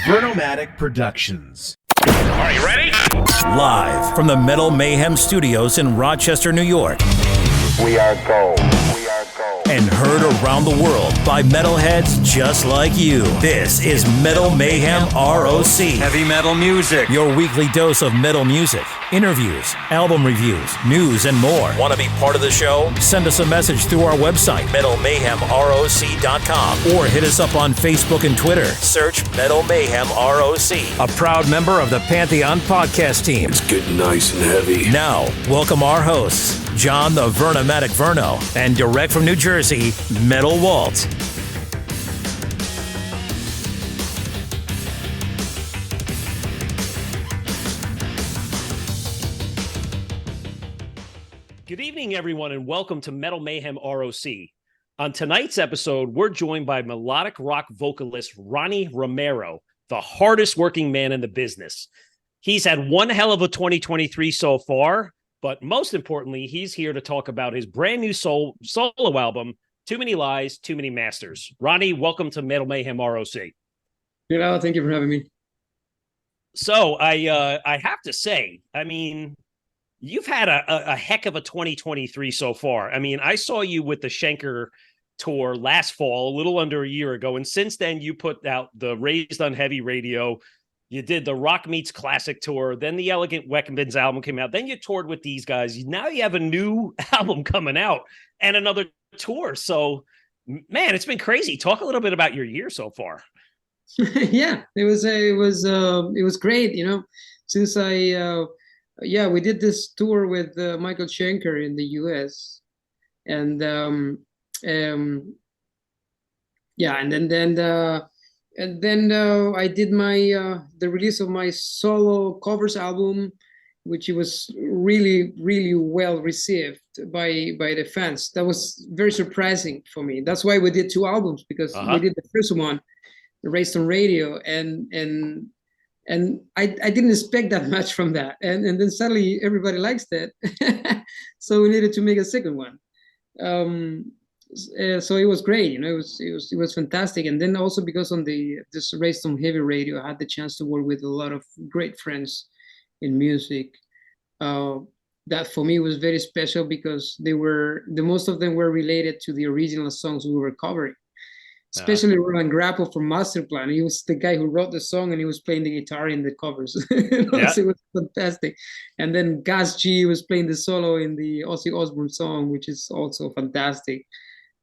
Vernomatic Productions. Are you ready? Live from the Metal Mayhem Studios in Rochester, New York. We are gold. We are gold. And heard around the world by metalheads just like you. This is Metal Mayhem ROC. Heavy metal music. Your weekly dose of metal music, interviews, album reviews, news, and more. Want to be part of the show? Send us a message through our website, metalmayhemroc.com, or hit us up on Facebook and Twitter. Search Metal Mayhem ROC, a proud member of the Pantheon podcast team. It's getting nice and heavy. Now, welcome our hosts, John the Vernomatic Verno, and direct from New Jersey, Metal Walt. Good evening, everyone, and welcome to Metal Mayhem ROC. On tonight's episode, we're joined by melodic rock vocalist Ronnie Romero, the hardest working man in the business. He's had one hell of a 2023 so far, but most importantly, he's here to talk about his brand new solo album, Too Many Lies, Too Many Masters. Ronnie, welcome to Metal Mayhem ROC. Thank you for having me. So I have to say, I mean, you've had a heck of a 2023 so far. I mean, I saw you with the Schenker tour last fall, a little under a year ago. And since then, you put out the Raised on Heavy Radio. You did the Rock Meets Classic tour. Then the Elegant Weapons album came out. Then you toured with these guys. Now you have a new album coming out and another tour. So, man, it's been crazy. Talk a little bit about your year so far. Yeah, it was great. You know, since we did this tour with Michael Schenker in the U.S. and then I did my the release of my solo covers album, which it was really, really well received by the fans. That was very surprising for me. That's why we did two albums, because we did the first one, Raised on Radio, and I didn't expect that much from that, and then suddenly everybody likes that, so we needed to make a second one. So it was great, you know. It was fantastic, and then also because on this Raised on Heavy Radio, I had the chance to work with a lot of great friends in music. That for me was very special because most of them were related to the original songs we were covering. Especially Roland Grapple from Masterplan. He was the guy who wrote the song, and he was playing the guitar in the covers. So it was fantastic. And then Gas G was playing the solo in the Ozzy Osbourne song, which is also fantastic.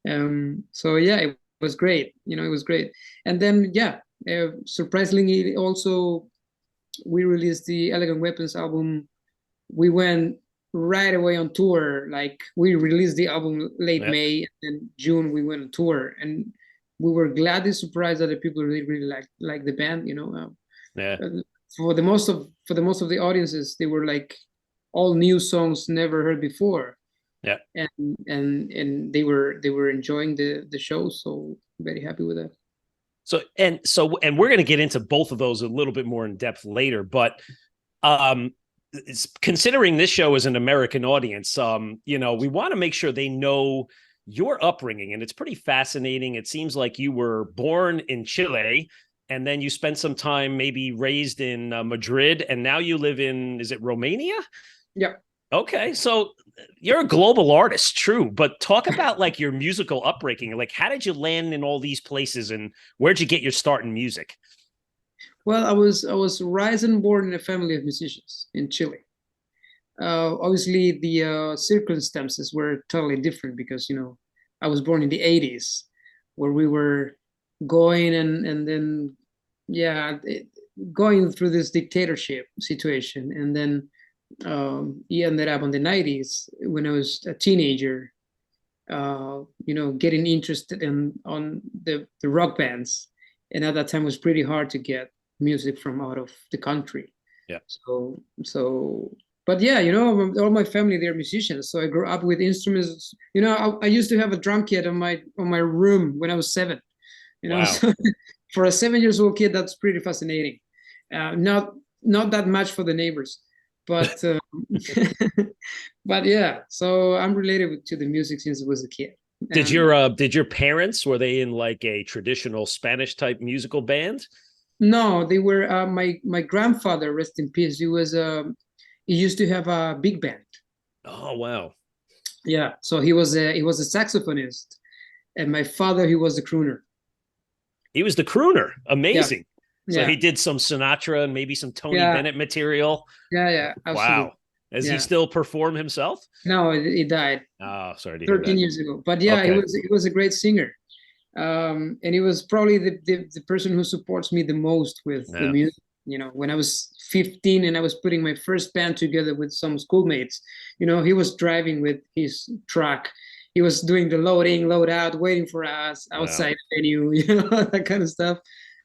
So yeah, it was great. You know, it was great. And then surprisingly, also we released the Elegant Weapons album. We went right away on tour. Like, we released the album late May, and then June we went on tour, and we were gladly surprised that the people really like the band. You know, for the most of the audiences, they were like all new songs never heard before. Yeah, and they were enjoying the show. So very happy with that. So we're going to get into both of those a little bit more in depth later, but considering this show is an American audience, you know, we want to make sure they know your upbringing, and it's pretty fascinating. It seems like you were born in Chile, and then you spent some time maybe raised in Madrid, and now you live in, is it Romania? Yeah. Okay, so you're a global artist, true, but talk about like your musical upbringing. Like, how did you land in all these places, and where'd you get your start in music? Well, I was raised and born in a family of musicians in Chile. Obviously, the circumstances were totally different because, you know, I was born in the 80s, where we were going and then going through this dictatorship situation, and then he ended up in the 90s when I was a teenager, you know, getting interested on the rock bands, and at that time it was pretty hard to get music from out of the country. Yeah. So. But yeah, you know, all my family, they're musicians. So I grew up with instruments. You know, I used to have a drum kit on my room when I was 7. You know, so for a 7-year-old kid, that's pretty fascinating. Not that much for the neighbors, but but yeah. So I'm related to the music since I was a kid. Did your parents, were they in like a traditional Spanish type musical band? No, they were my grandfather, rest in peace. He used to have a big band. Oh, wow. Yeah, so he was a saxophonist, and my father, he was a crooner. He was the crooner. Yeah, Amazing. So yeah, he did some Sinatra and maybe some Tony yeah, Bennett material. yeah, absolutely. Wow. Does he Yeah. still perform himself? No, he died Oh, sorry to hear 13 that. years ago. But yeah, Okay. he was a great singer. And he was probably the person who supports me the most with the Yeah. music. When I was 15 and I was putting my first band together with some schoolmates, he was driving with his truck. He was doing the loading, load out, waiting for us outside the venue, that kind of stuff.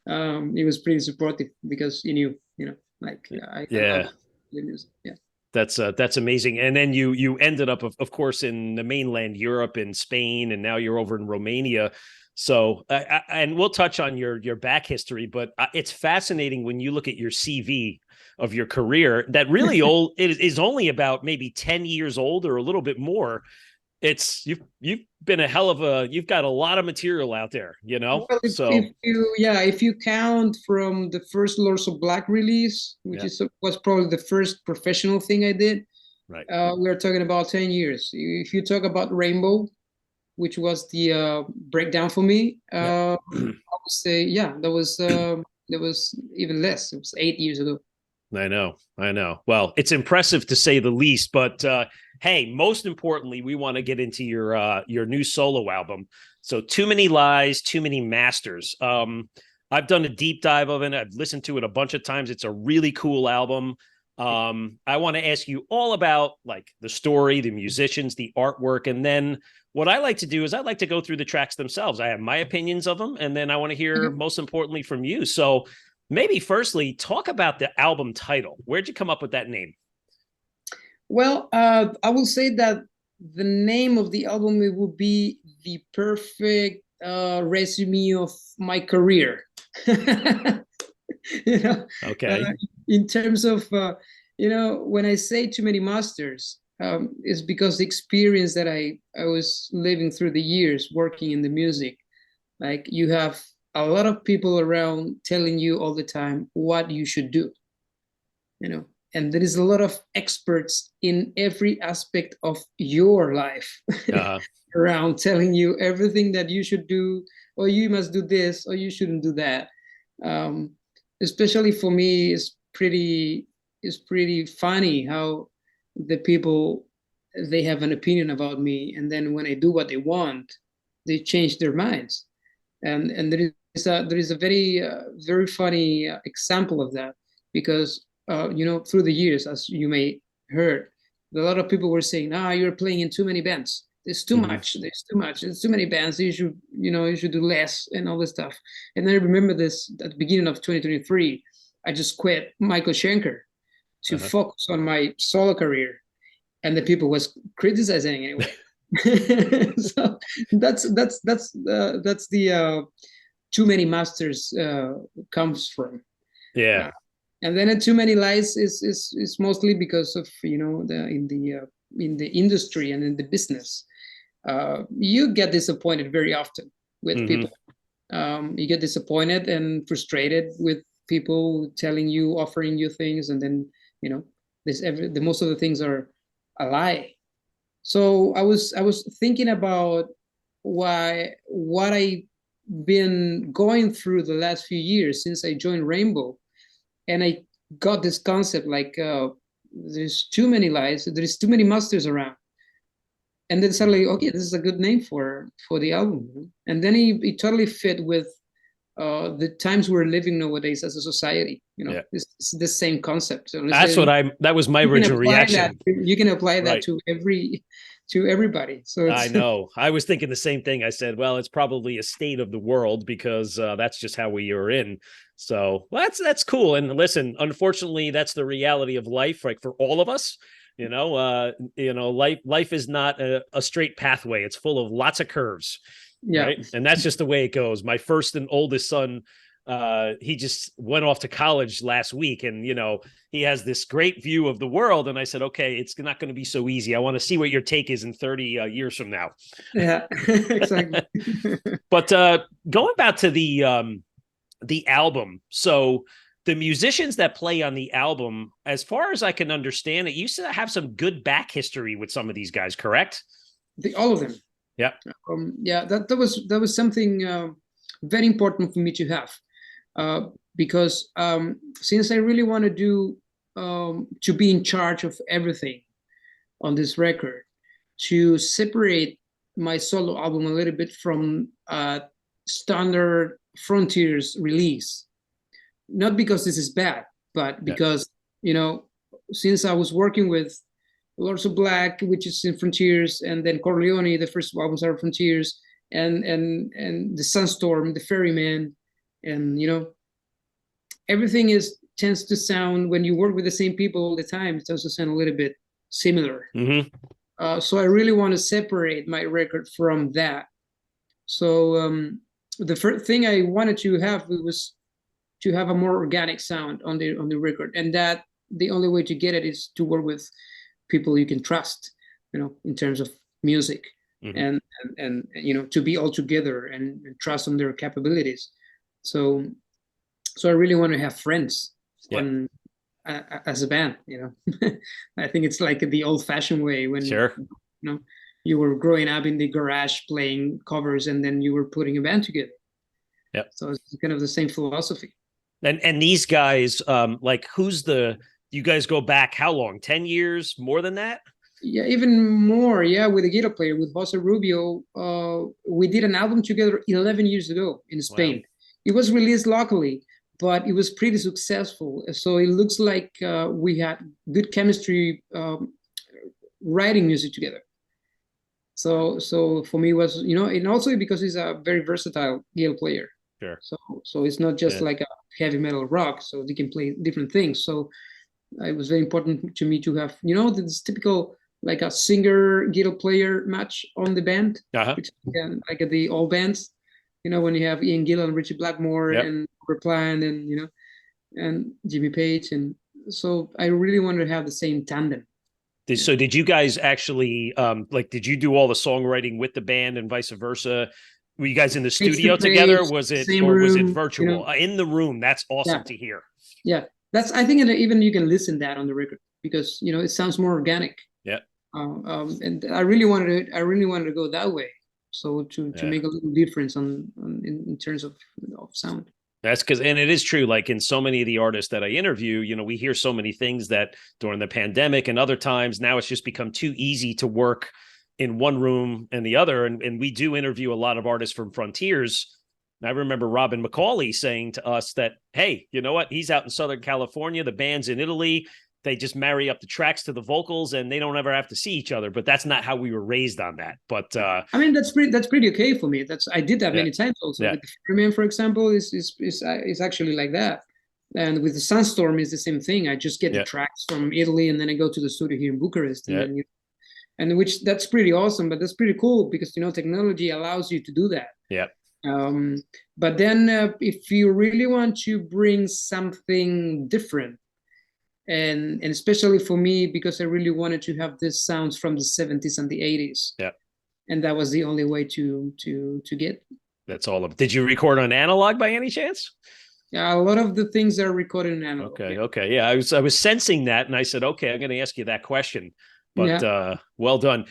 He was pretty supportive because he knew, like I Yeah. love the music. Yeah. That's amazing. And then you ended up, of course, in the mainland Europe, in Spain, and now you're over in Romania. So, and we'll touch on your back history, but it's fascinating when you look at your CV of your career that really it is only about maybe 10 years old or a little bit more. You've been you've got a lot of material out there, Well, So if you count from the first Lords of Black release, which yeah, was probably the first professional thing I did, right. we're talking about 10 years. If you talk about Rainbow, which was the breakdown for me, Yeah. I would say, yeah, that was even less. It was 8 years ago. I know. Well, it's impressive to say the least, but hey, most importantly, we want to get into your new solo album. So, Too Many Lies, Too Many Masters. I've done a deep dive of it. I've listened to it a bunch of times. It's a really cool album. I want to ask you all about like the story, the musicians, the artwork, and then what I like to do is I like to go through the tracks themselves. I have my opinions of them, and then I want to hear most importantly from you. So maybe firstly, talk about the album title. Where'd you come up with that name? Well, I will say that the name of the album, it would be the perfect resume of my career. Okay. In terms of when I say Too Many Masters, it's because the experience that I was living through the years working in the music, like you have a lot of people around telling you all the time what you should do, and there is a lot of experts in every aspect of your life around telling you everything that you should do, or you must do this, or you shouldn't do that. Especially for me, it's pretty funny how the people, they have an opinion about me, and then when I do what they want, they change their minds. And there is a very very funny example of that, because through the years, as you may heard, a lot of people were saying, you're playing in too many bands. There's too much. There's too many bands. You should do less and all this stuff. And I remember this at the beginning of 2023. I just quit Michael Schenker to focus on my solo career, and the people was criticizing anyway. So that's the Too Many Masters comes from. Yeah. And then Too Many Lies is mostly because of in the industry and in the business, you get disappointed very often with people. You get disappointed and frustrated with people telling you, offering you things, and then the most of the things are a lie. So I was thinking about what I've been going through the last few years since I joined Rainbow. And I got this concept like there's too many lies, there's too many masters around. And then suddenly, okay, this is a good name for the album. And then it totally fit with the times we're living nowadays as a society. It's the same concept. So that was my original reaction. You can apply that to everybody. So I know. I was thinking the same thing. I said, well, it's probably a state of the world because that's just how we are in. So that's cool. And listen, unfortunately, that's the reality of life, like for all of us. Life is not a straight pathway. It's full of lots of curves. Yeah. Right. And that's just the way it goes. My first and oldest son, he just went off to college last week, and he has this great view of the world, and I said, okay, it's not going to be so easy. I want to see what your take is in 30 years from now. Yeah. Exactly. But going back to the album. So the musicians that play on the album, as far as I can understand, it used to have some good back history with some of these guys, correct? All of them. Yeah. That was something very important for me to have, because since I really want to do to be in charge of everything on this record, to separate my solo album a little bit from standard Frontiers release. Not because this is bad, but because, since I was working with Lords of Black, which is in Frontiers, and then Corleone, the first albums are Frontiers, and the Sunstorm, the Ferryman, and everything tends to sound, when you work with the same people all the time, it tends to sound a little bit similar. Mm-hmm. So I really want to separate my record from that. So the first thing I wanted to have was to have a more organic sound on the record, and that the only way to get it is to work with people you can trust, in terms of music, mm-hmm. and to be all together and trust on their capabilities. So I really want to have friends as a band. I think it's like the old-fashioned way when sure. You were growing up in the garage playing covers, and then you were putting a band together. Yep. So it's kind of the same philosophy. And these guys, you guys go back how long? 10 years? More than that? Yeah, even more. Yeah, with a guitar player, with Jose Rubio, we did an album together 11 years ago in Spain. Wow. It was released locally, but it was pretty successful. So it looks like we had good chemistry writing music together. So for me, it was, and also because he's a very versatile guitar player. Sure. So it's not just like a heavy metal rock, so they can play different things. So it was very important to me to have, this typical like a singer guitar player match on the band, which, like the old bands, when you have Ian Gillan and Richie Blackmore and Robert Plant and and Jimmy Page, and so I really wanted to have the same tandem. So did you guys actually did you do all the songwriting with the band and vice versa? Were you guys in the studio together? Was it virtual? In the room. That's awesome to hear. Yeah, I think even you can listen that on the record because it sounds more organic. Yeah. And I really wanted to go that way. So to make a little difference in terms of sound. That's and it is true. Like in so many of the artists that I interview, we hear so many things that during the pandemic and other times, now it's just become too easy to work in one room and the other. And we do interview a lot of artists from Frontiers. And I remember Robin McCauley saying to us that, hey, you know what? He's out in Southern California. The band's in Italy. They just marry up the tracks to the vocals and they don't ever have to see each other. But that's not how we were raised on that. But I mean, that's pretty okay for me. I did that many times also. With the Ferryman, for example, is actually like that. And with the Sunstorm is the same thing. I just get the tracks from Italy and then I go to the studio here in Bucharest. And then which that's pretty awesome, but that's pretty cool because technology allows you to do that. Yeah. But then if you really want to bring something different, and especially for me, because I really wanted to have these sounds from the 70s and the 80s. Yeah. And that was the only way to get. That's all of. Did you record on analog by any chance? Yeah, a lot of the things are recorded in analog. Okay. Yeah, I was sensing that, and I said, okay, I'm going to ask you that question. But well done.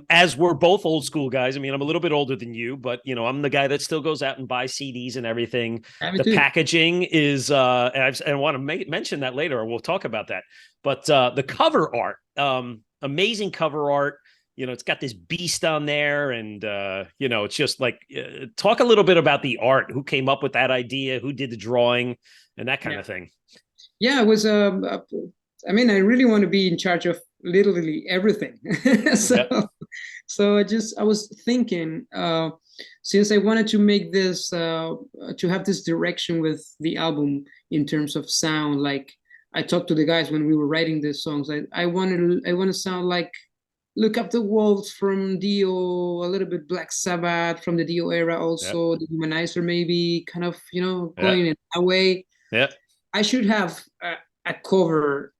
As we're both old school guys, I mean, I'm a little bit older than you, but I'm the guy that still goes out and buys CDs and everything. The packaging is, and I want to mention that later, or we'll talk about that. But the cover art, amazing cover art. It's got this beast on there, and it's just like talk a little bit about the art. Who came up with that idea? Who did the drawing, and that kind of thing. Yeah, it was. I mean, I really want to be in charge of literally everything. So I was thinking, since I wanted to make this, to have this direction with the album in terms of sound, like I talked to the guys when we were writing the songs, I want to sound like Look Up the Wolves from Dio, a little bit Black Sabbath from the Dio era also, the Humanizer maybe, kind of, going in that way. Yeah. I should have a cover,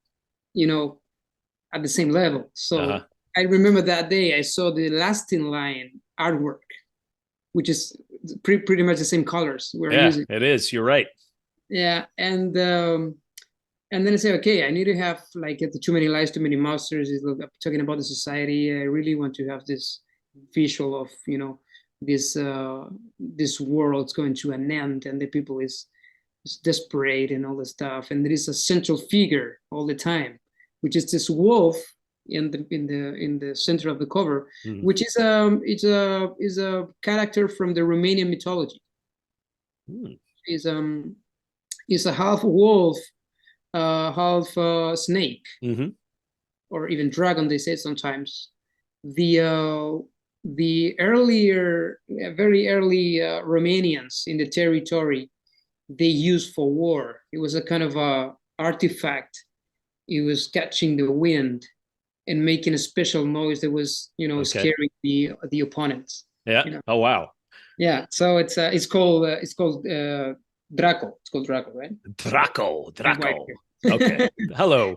at the same level. So I remember that day I saw the Last in Line artwork, which is pretty much the same colors we're Yeah, using. it is. You're right. Yeah, and then I say, okay, I need to have like the Too Many Lies, Too Many Monsters. Is talking about the society. I really want to have this visual of this world's going to an end, and the people is desperate and all the stuff, and there is a central figure all the time, which is this wolf in the center of the cover, which is a character from the Romanian mythology. Is a half wolf, half snake, or even dragon. They say sometimes. The earlier, very early Romanians in the territory, they used for war. It was a kind of a artifact. It was catching the wind and making a special noise that was, scaring the opponents. Yeah. Oh wow. Yeah. So it's called Draco. It's called Draco, right? Draco. Okay. Hello.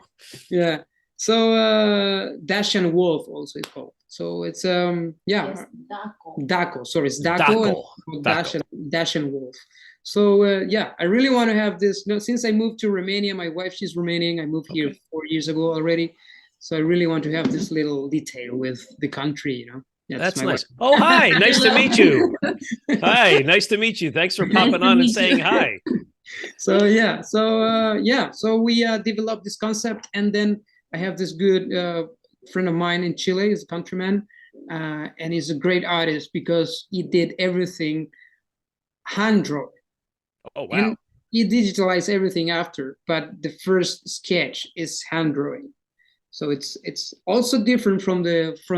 Yeah. So Dacian Wolf also is called. So it's Yes, Daco. Sorry, it's Daco. Dacian Wolf. So I really want to have this. Since I moved to Romania, my wife, she's Romanian. I moved here 4 years ago already. So I really want to have this little detail with the country, That's nice. Wife. Oh, hi. Nice to meet you. Hi. Nice to meet you. Thanks for popping on and saying hi. So we developed this concept, and then I have this good friend of mine in Chile. He's a countryman, and he's a great artist because he did everything hand drawn. Oh wow! And he digitalized everything after, but the first sketch is hand drawing. So it's also different from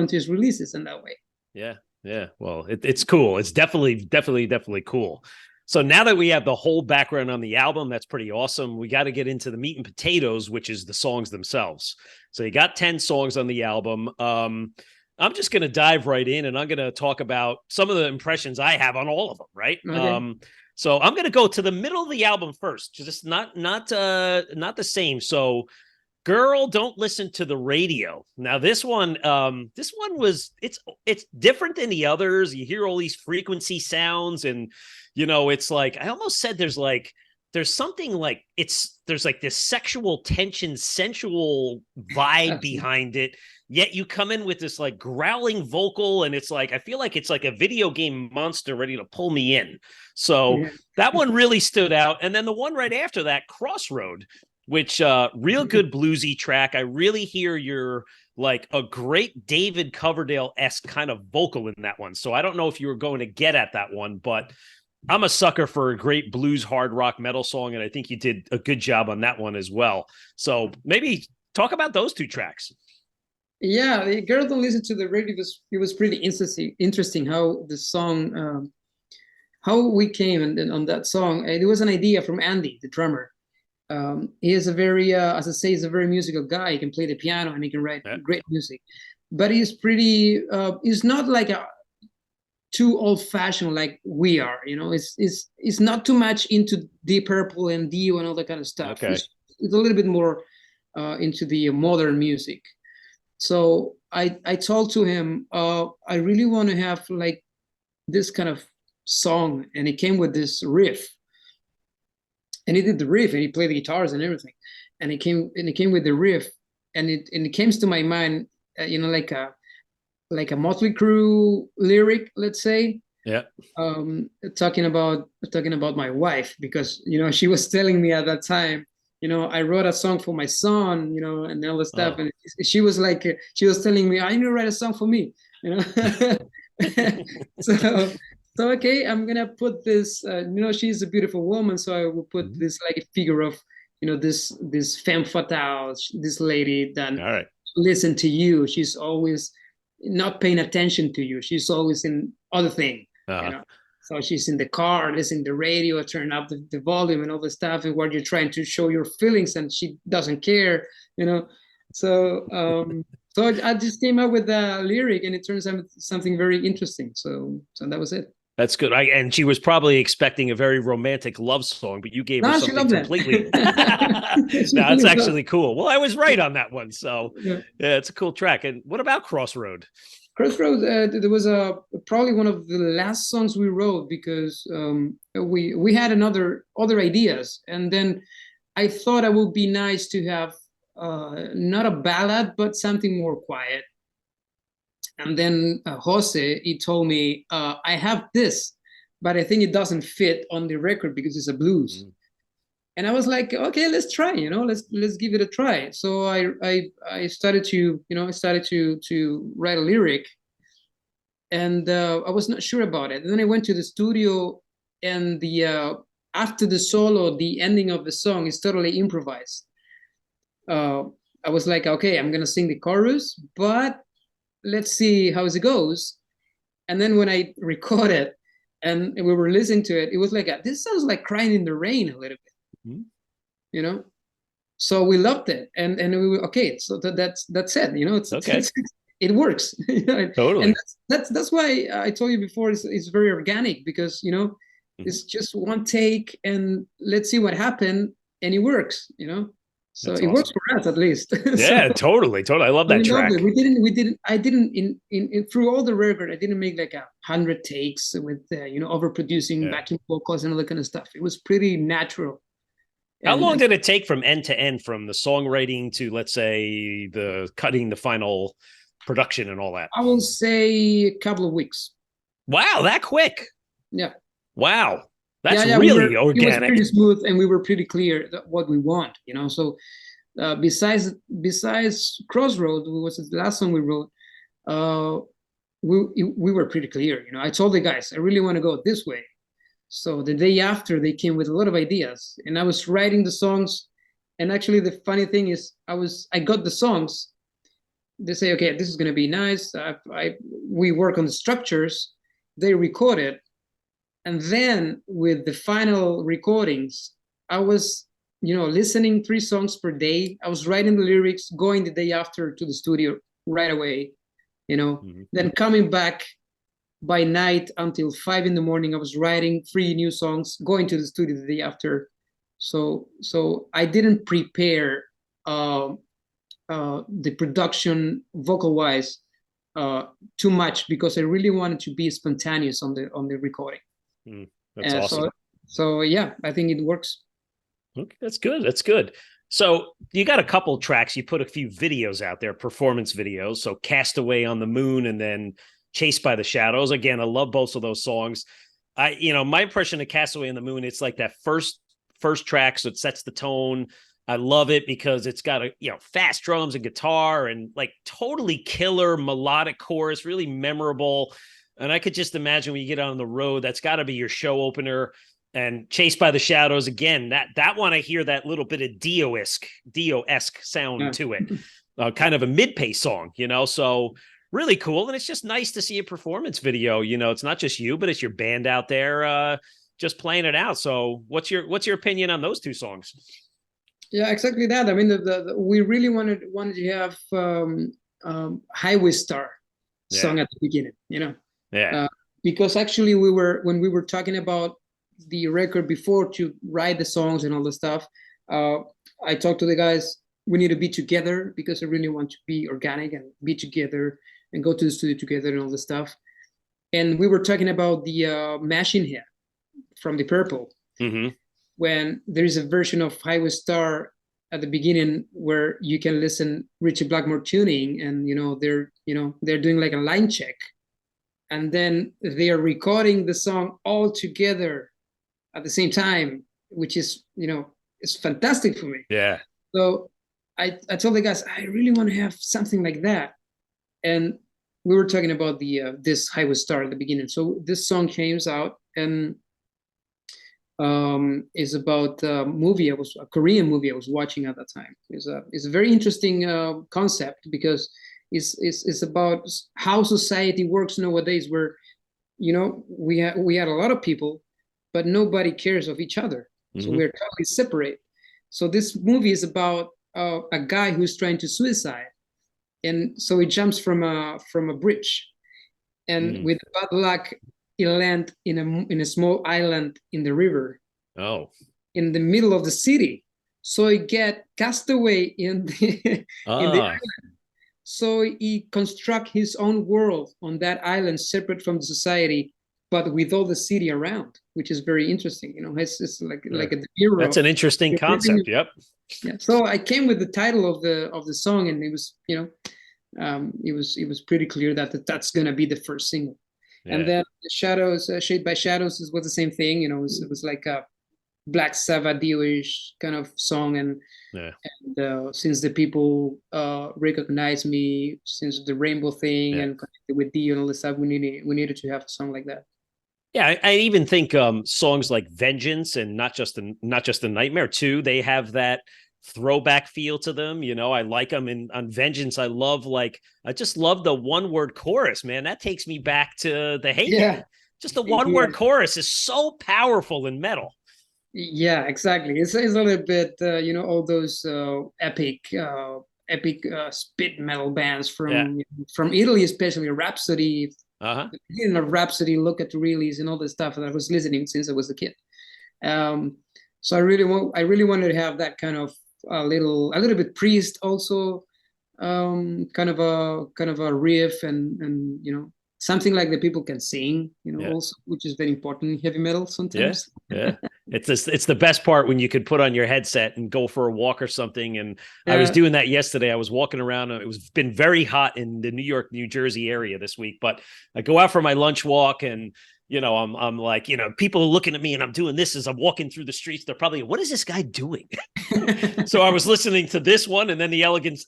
his releases in that way. Yeah. Well, it's cool. It's definitely cool. So now that we have the whole background on the album, that's pretty awesome. We got to get into the meat and potatoes, which is the songs themselves. So you got 10 songs on the album. I'm just going to dive right in, and I'm going to talk about some of the impressions I have on all of them, right? Okay. So I'm going to go to the middle of the album first, just not the same. So Girl, Don't Listen to the Radio. Now this one was it's different than the others. You hear all these frequency sounds, and it's like I almost said there's something like there's like this sexual tension, sensual vibe behind it. Yet you come in with this like growling vocal, and it's like I feel like it's like a video game monster ready to pull me in. So that one really stood out. And then the one right after that, Crossroad, which real good bluesy track. I really hear your like a great David Coverdale-esque kind of vocal in that one. So I don't know if you were going to get at that one, but I'm a sucker for a great blues, hard rock, metal song, and I think you did a good job on that one as well. So maybe talk about those two tracks. Yeah, the Girl Don't Listen to the Radio it was pretty interesting how the song, how we came and on that song. It was an idea from Andy, the drummer. He is a very, as I say, he's a very musical guy. He can play the piano and he can write great music, but he's pretty. He's not like too old-fashioned like we are. It's not too much into Deep Purple and Dio and all that kind of stuff. Okay. It's a little bit more into the modern music. So I told to him, I really want to have like this kind of song, and he came with this riff. And he did the riff, and he played the guitars and everything, and he came with the riff, and it came to my mind, like a Motley Crue lyric, let's say. Yeah. Talking about my wife, because she was telling me at that time, I wrote a song for my son, and all the stuff, and she was like, she was telling me, I need to write a song for me, So okay, I'm gonna put this. She's a beautiful woman, so I will put this like a figure of, this femme fatale, this lady that listen to you. She's always not paying attention to you. She's always in other thing. So she's in the car, listening to the radio, turn up the volume and all the stuff, and what you're trying to show your feelings, and she doesn't care. So I just came up with a lyric, and it turns out something very interesting. So that was it. That's good. And she was probably expecting a very romantic love song, but you gave her something completely. No, it's actually cool. Well, I was right on that one. So yeah, it's a cool track. And what about Crossroad? Crossroads, there was probably one of the last songs we wrote because we had other ideas, and then I thought it would be nice to have not a ballad but something more quiet. And then Jose, he told me, I have this, but I think it doesn't fit on the record because it's a blues. And I was like, okay, let's try, let's give it a try. So I started to write a lyric, and I was not sure about it. And then I went to the studio, and after the solo, the ending of the song is totally improvised. I was like, okay, I'm gonna sing the chorus, but let's see how it goes. And then when I recorded and we were listening to it, it was like, this sounds like Crying in the Rain a little bit, So we loved it, and we were okay. So that's it, It's okay. It works, Totally. And that's why I told you before. It's very organic because it's just one take, and let's see what happened, and it works, So that's awesome. Works for us at least. Yeah, totally. I love that track. I didn't in through all the record, I didn't make like 100 takes with overproducing backing vocals and all that kind of stuff. It was pretty natural. How long did it take from end to end, from the songwriting to, let's say, the cutting, the final production and all that? I will say a couple of weeks. Wow, that quick. Yeah. Wow. That's really organic. It was pretty smooth, and we were pretty clear what we want, So besides Crossroads, which was the last song we wrote, we were pretty clear. I told the guys, I really want to go this way. So the day after, they came with a lot of ideas, and I was writing the songs. And actually, the funny thing is, I got the songs. They say, okay, this is going to be nice. We work on the structures. They record it. And then with the final recordings, I was, listening 3 songs per day. I was writing the lyrics, going the day after to the studio right away, then coming back by night until 5 a.m. I was writing 3 new songs, going to the studio the day after. So I didn't prepare the production vocal-wise too much, because I really wanted to be spontaneous on the recording. That's awesome. So yeah, I think it works. Okay, that's good. So you got a couple tracks. You put a few videos out there, performance videos. So Castaway on the Moon, and then Chased by the Shadows. Again, I love both of those songs. My impression of Castaway on the Moon, it's like that first track, so it sets the tone. I love it because it's got fast drums and guitar and like totally killer melodic chorus, really memorable. And I could just imagine when you get out on the road, that's got to be your show opener. And Chased by the Shadows, again, that one, I hear that little bit of Dio-esque sound to it, kind of a mid-pace song, So really cool. And it's just nice to see a performance video. It's not just you, but it's your band out there just playing it out. So what's your opinion on those 2 songs? Yeah, exactly that. I mean, we really wanted to have Highway Star song at the beginning, because actually when we were talking about the record before to write the songs and all the stuff, I talked to the guys, we need to be together because I really want to be organic and be together and go to the studio together and all the stuff. And we were talking about the Machine Head from the Purple, when there is a version of Highway Star at the beginning where you can listen Richie Blackmore tuning, and they're doing like a line check, and then they are recording the song all together at the same time, which is it's fantastic for me. Yeah. So I told the guys, I really want to have something like that, and we were talking about this Highway Star at the beginning. So this song came out, and is about a Korean movie I was watching at that time. It's a very interesting concept, because it's about how society works nowadays, where we had a lot of people, but nobody cares of each other. So we're totally separate. So this movie is about a guy who's trying to suicide, and so he jumps from a bridge, and with bad luck, he lands in a small island in the river. Oh. In the middle of the city. So he get cast away in the island. So he construct his own world on that island, separate from the society, but with all the city around, which is very interesting. It's like a hero. That's an interesting concept. Yep. Yeah. So I came with the title of the song, and it was it was pretty clear that that's gonna be the first single. Yeah. And then the Shadows, Shade by Shadows, was the same thing. It was like a Black Sabbath Dio-ish kind of song, and since the people recognize me, since the Rainbow thing and connected with Dio and all this stuff, we needed to have a song like that. Yeah, I even think songs like Vengeance and not just a Nightmare too, they have that throwback feel to them. I like them. And on Vengeance, I just love the one-word chorus, man. That takes me back to the Hate. Yeah. Just the one-word chorus is so powerful in metal. Yeah, exactly. It's a little bit, all those epic spit metal bands from Italy, especially Rhapsody. Rhapsody, Look at the Release, and all the stuff that I was listening since I was a kid. So I really wanted to have that kind of a little bit Priest also, kind of a riff and something like that people can sing, also, which is very important in heavy metal sometimes. Yeah. It's the best part when you could put on your headset and go for a walk or something. And I was doing that yesterday. I was walking around. It's been very hot in the New York, New Jersey area this week, but I go out for my lunch walk and, I'm like, people are looking at me and I'm doing this as I'm walking through the streets. They're probably, what is this guy doing? So I was listening to this one and then the Elegant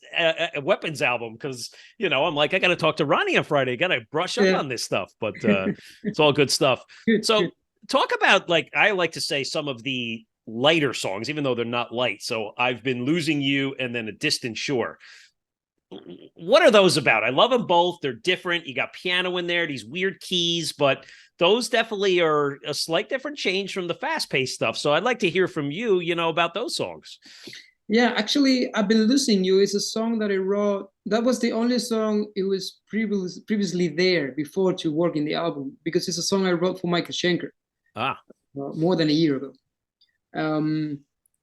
Weapons album because, I'm like, I got to talk to Ronnie on Friday. I got to brush up on this stuff, but it's all good stuff. So talk about, I like to say some of the lighter songs, even though they're not light. So I've Been Losing You and then A Distant Shore. What are those about? I love them both. They're different. You got piano in there, these weird keys, but those definitely are a slight different change from the fast-paced stuff. So I'd like to hear from you, about those songs. Yeah, actually, I've Been Losing You is a song that I wrote. That was the only song it was previously there before to work in the album, because it's a song I wrote for Michael Schenker more than a year ago.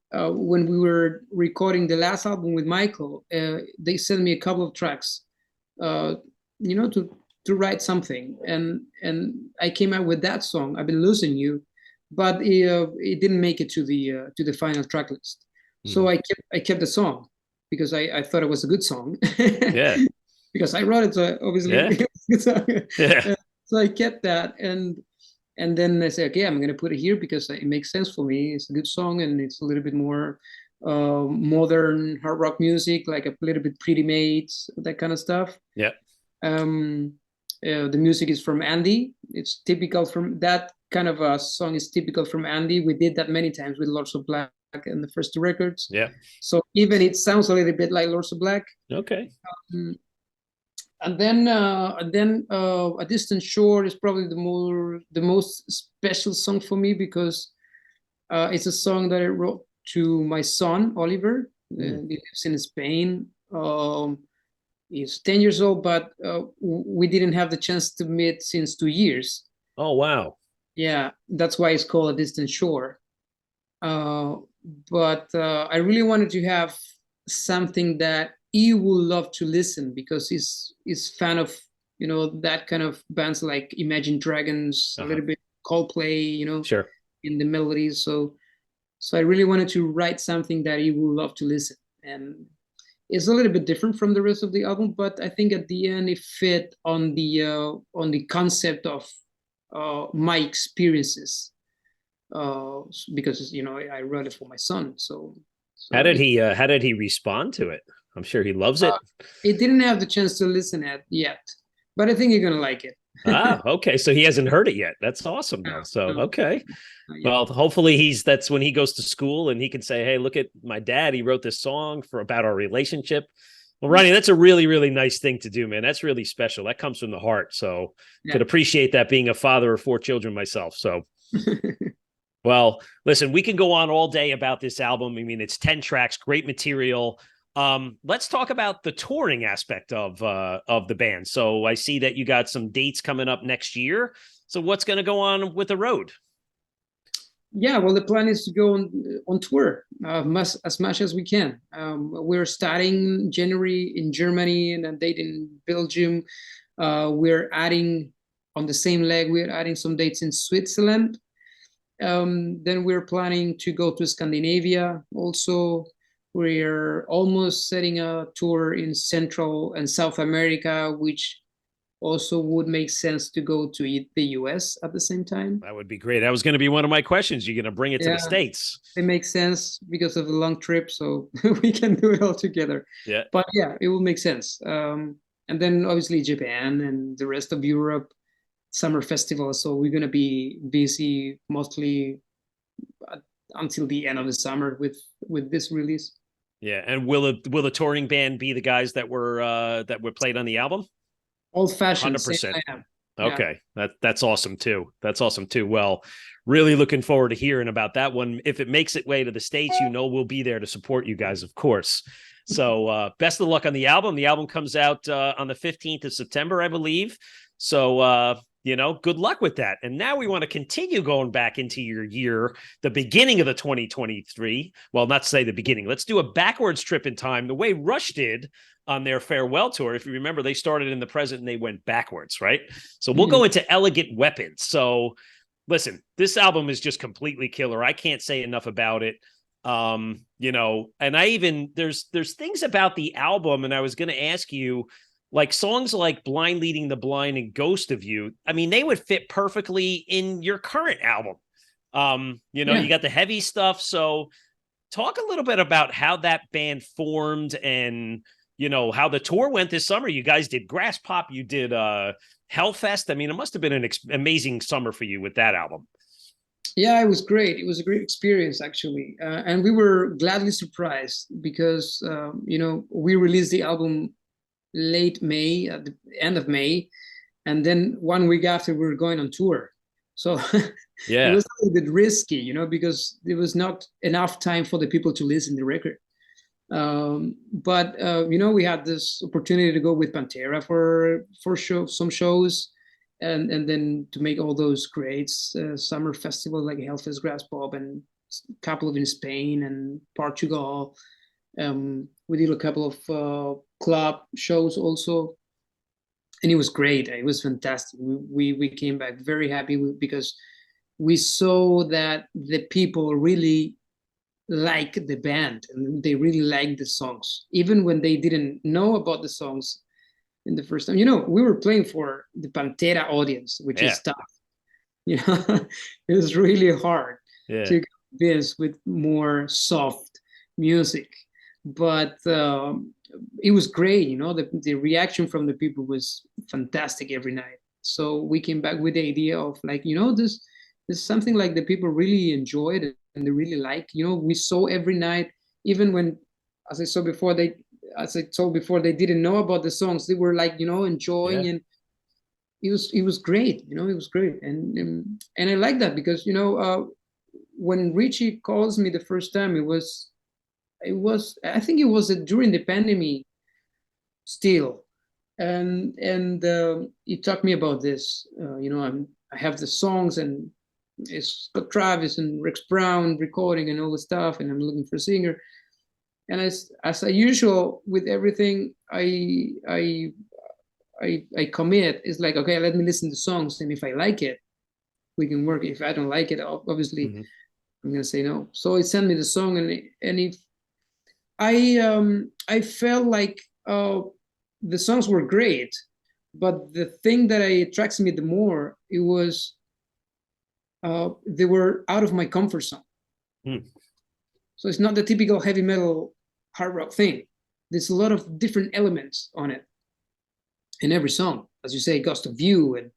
When we were recording the last album with Michael, they sent me a couple of tracks, to write something, and I came out with that song, I've Been Losing You, but it didn't make it to the final track list. So I kept the song because I thought it was a good song. Yeah. Because I wrote it, so obviously it was a good song. Yeah. So I kept that, and then I said, okay, I'm going to put it here because it makes sense for me. It's a good song, and it's a little bit more modern hard rock music, like a little bit Pretty Mates, that kind of stuff. Yeah. The music is from Andy. It's typical from that kind of a song is typical from Andy. We did that many times with Lords of Black and the first two records. Yeah. So even it sounds a little bit like Lords of Black. Okay. And then A Distant Shore is probably the most special song for me because it's a song that I wrote to my son Oliver. He lives in Spain. He's 10 years old, but we didn't have the chance to meet since 2 years. Oh wow! Yeah, that's why it's called A Distant Shore. But I really wanted to have something that he will love to listen because he's fan of that kind of bands like Imagine Dragons, a little bit Coldplay, sure, in the melodies. So I really wanted to write something that he will love to listen, and it's a little bit different from the rest of the album. But I think at the end it fit on the concept of my experiences, because I wrote it for my son. So how did he respond to it? I'm sure he loves it. He didn't have the chance to listen at yet, but I think you're gonna like it. Okay. So he hasn't heard it yet. That's awesome. Though. So okay. Well, hopefully that's when he goes to school and he can say, "Hey, look at my dad. He wrote this song about our relationship." Well, Ronnie, that's a really, really nice thing to do, man. That's really special. That comes from the heart. So could appreciate that being a father of 4 children myself. So. Well, listen, we can go on all day about this album. I mean, it's 10 tracks, great material. Let's talk about the touring aspect of the band. So I see that you got some dates coming up next year. So what's going to go on with the road? Yeah, well, the plan is to go on tour as much as we can. We're starting January in Germany and a date in Belgium. We're adding on the same leg. We're adding some dates in Switzerland. Then we're planning to go to Scandinavia. Also, we're almost setting a tour in Central and South America, which also would make sense to go to the US at the same time. That would be great. That was going to be one of my questions. You're going to bring it to the Yeah. States. It makes sense because of the long trip, so we can do it all together. Yeah. But yeah, it will make sense. And then obviously Japan and the rest of Europe, summer festivals. So we're gonna be busy mostly until the end of the summer with this release. Yeah. And will the touring band be the guys that were played on the album? Old fashioned. 100%. Yeah. Okay. That's awesome too. That's awesome too. Well, really looking forward to hearing about that one. If it makes its way to the States, we'll be there to support you guys, of course. So best of luck on the album. The album comes out on the 15th of September, I believe. So, good luck with that. And now we want to continue going back into your year, the beginning of the 2023. Well, not to say the beginning. Let's do a backwards trip in time, the way Rush did on their farewell tour. If you remember, they started in the present and they went backwards, right? So we'll go into Elegant Weapons. So listen, this album is just completely killer. I can't say enough about it. And there's things about the album, and I was going to ask you, like songs like Blind Leading the Blind and Ghost of You, I mean, they would fit perfectly in your current album. You got the heavy stuff. So talk a little bit about how that band formed and, how the tour went this summer. You guys did Grass Pop, you did Hellfest. I mean, it must have been an amazing summer for you with that album. Yeah, it was great. It was a great experience, actually. And we were gladly surprised because, we released the album late May, at the end of May. And then 1 week after, we were going on tour. So yeah, it was a little bit risky, because there was not enough time for the people to listen to the record. But we had this opportunity to go with Pantera for some shows. And then to make all those great summer festivals like Hellfest, Grass Pop, and a couple of in Spain and Portugal. We did a couple of club shows also, and it was great. It was fantastic. We came back very happy because we saw that the people really like the band and they really liked the songs, even when they didn't know about the songs. In the first time, we were playing for the Pantera audience, which is tough. It was really hard to convince with more soft music, but it was great. The reaction from the people was fantastic every night. So we came back with the idea of this is something like the people really enjoyed it and they really like. We saw every night, even when, as I told before, they didn't know about the songs. They were enjoying, and it was great. It was great, and I like that because when Richie calls me the first time, it was I think it was during the pandemic still, and he talked me about this. I have the songs, and it's got Travis and Rex Brown recording and all the stuff, and I'm looking for a singer. And as usual with everything, I commit. It's like, okay, let me listen to songs, and if I like it, we can work. If I don't like it, obviously, I'm gonna say no. So he sent me the song, and if I felt like the songs were great, but the thing that attracts me the more, it was they were out of my comfort zone. So it's not the typical heavy metal hard rock thing. There's a lot of different elements on it in every song. As you say, Ghost of You, and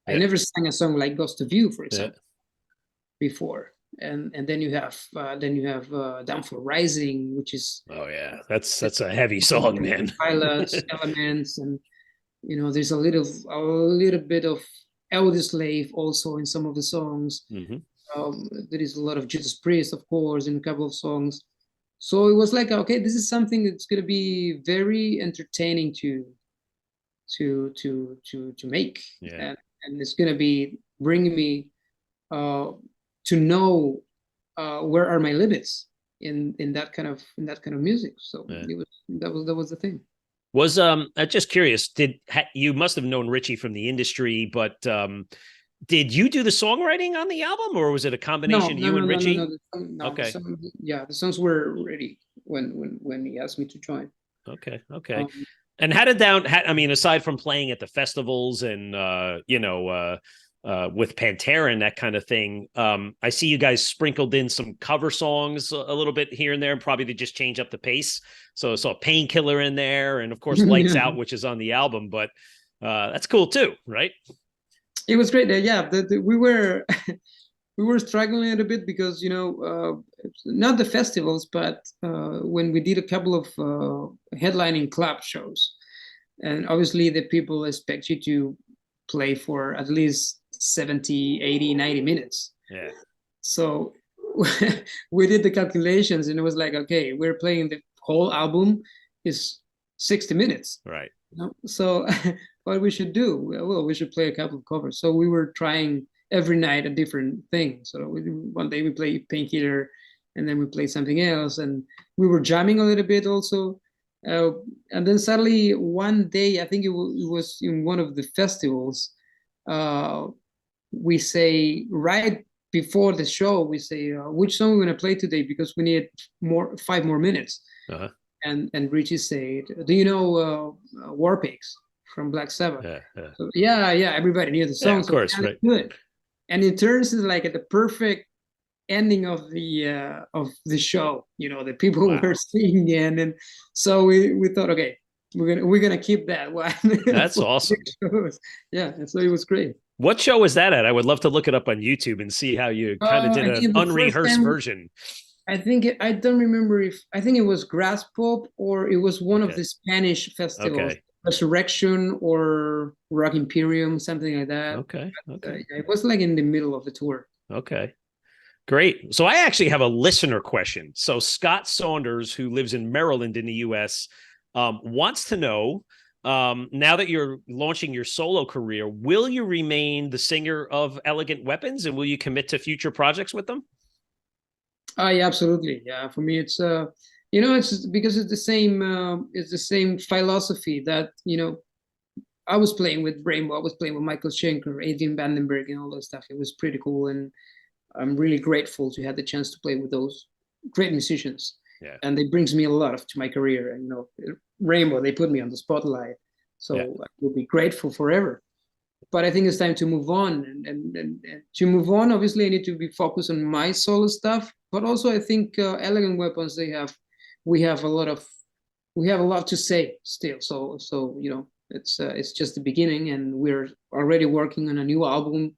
I never sang a song like Ghost of You, for example, before. And then you have Downfall Rising, which is that's a heavy song, man. Pilots, elements, and there's a little bit of Audioslave also in some of the songs. There is a lot of Judas Priest, of course, in a couple of songs. So it was like, okay, this is something that's going to be very entertaining to make, and it's going to be bringing me to know where are my limits in that kind of music. So that was the thing. Was I'm just curious, you must have known Richie from the industry, but did you do the songwriting on the album, or was it a combination of you and Richie? Okay. The songs were ready when he asked me to join. Okay. And how did I mean, aside from playing at the festivals and with Pantera and that kind of thing, I see you guys sprinkled in some cover songs a little bit here and there, and probably to just change up the pace. So I saw Painkiller in there, and of course Lights Out, which is on the album, but that's cool too, right? It was great. We were we were struggling a little bit because not the festivals, but when we did a couple of headlining club shows, and obviously the people expect you to play for at least 70, 80, 90 minutes. Yeah. So we did the calculations, and it was like, okay, we're playing the whole album is 60 minutes. Right. So what we should do? Well, we should play a couple of covers. So we were trying every night a different thing. So one day we played Painkiller, and then we played something else, and we were jamming a little bit also. And then suddenly one day, I think it was in one of the festivals, we say right before the show, we say, which song we're going to play today, because we need 5 more minutes. Uh-huh. And Richie said, do you know War Pigs from Black Sabbath? Yeah. So, yeah, everybody knew the song. Yeah, of course, right. Good. And it turns into like at the perfect ending of the show. The people were singing, and so we thought, okay, we're gonna keep that one. That's awesome. Yeah, and so it was great. What show was that at? I would love to look it up on YouTube and see how you kind of did an unrehearsed version. I think I don't remember I think it was Grass Pop, or it was one of the Spanish festivals, Resurrection or Rock Imperium, something like that. Okay. It was like in the middle of the tour. Okay. Great. So I actually have a listener question. So Scott Saunders, who lives in Maryland in the U.S., wants to know, now that you're launching your solo career, will you remain the singer of Elegant Weapons, and will you commit to future projects with them? Yeah, absolutely. Yeah, for me, it's it's because it's the same philosophy that I was playing with Rainbow, I was playing with Michael Schenker, Adrian Vandenberg, and all that stuff. It was pretty cool, and I'm really grateful to have the chance to play with those great musicians. Yeah. And it brings me a lot to my career. And Rainbow, they put me on the spotlight, so I will be grateful forever. But I think it's time to move on, and to move on, obviously I need to be focused on my solo stuff. But also I think Elegant Weapons, we have a lot to say still. So it's just the beginning, and we're already working on a new album,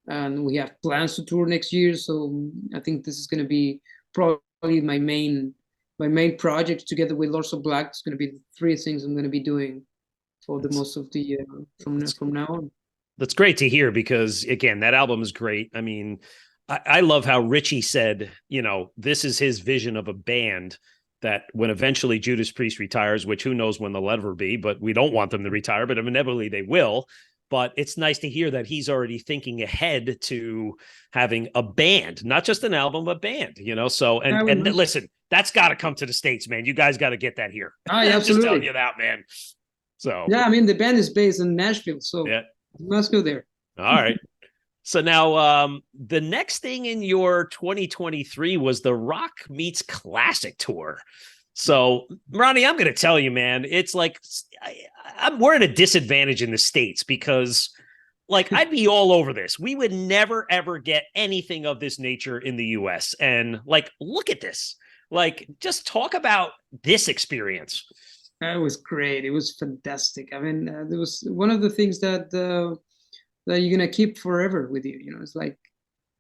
and we have plans to tour next year. So I think this is going to be probably my main project, together with Lords of Black. It's going to be the 3 things I'm going to be doing for the most of the year from now on. That's great to hear, because again, that album is great. I mean, I love how Richie said, this is his vision of a band that when eventually Judas Priest retires, which who knows when they'll ever be, but we don't want them to retire, but inevitably they will. But it's nice to hear that he's already thinking ahead to having a band, not just an album, but band, So, and listen, that's got to come to the States, man. You guys got to get that here. Oh, yeah, I'm absolutely. just telling you that, man. So, yeah, I mean, the band is based in Nashville, so let's go there. All right. So now the next thing in your 2023 was the Rock Meets Classic tour. So, Ronnie, I'm going to tell you, man, it's like we're at a disadvantage in the States, because I'd be all over this. We would never, ever get anything of this nature in the U.S. And look at this. Just talk about this experience. That was great. It was fantastic. I mean, there was one of the things that you're going to keep forever with you. It's like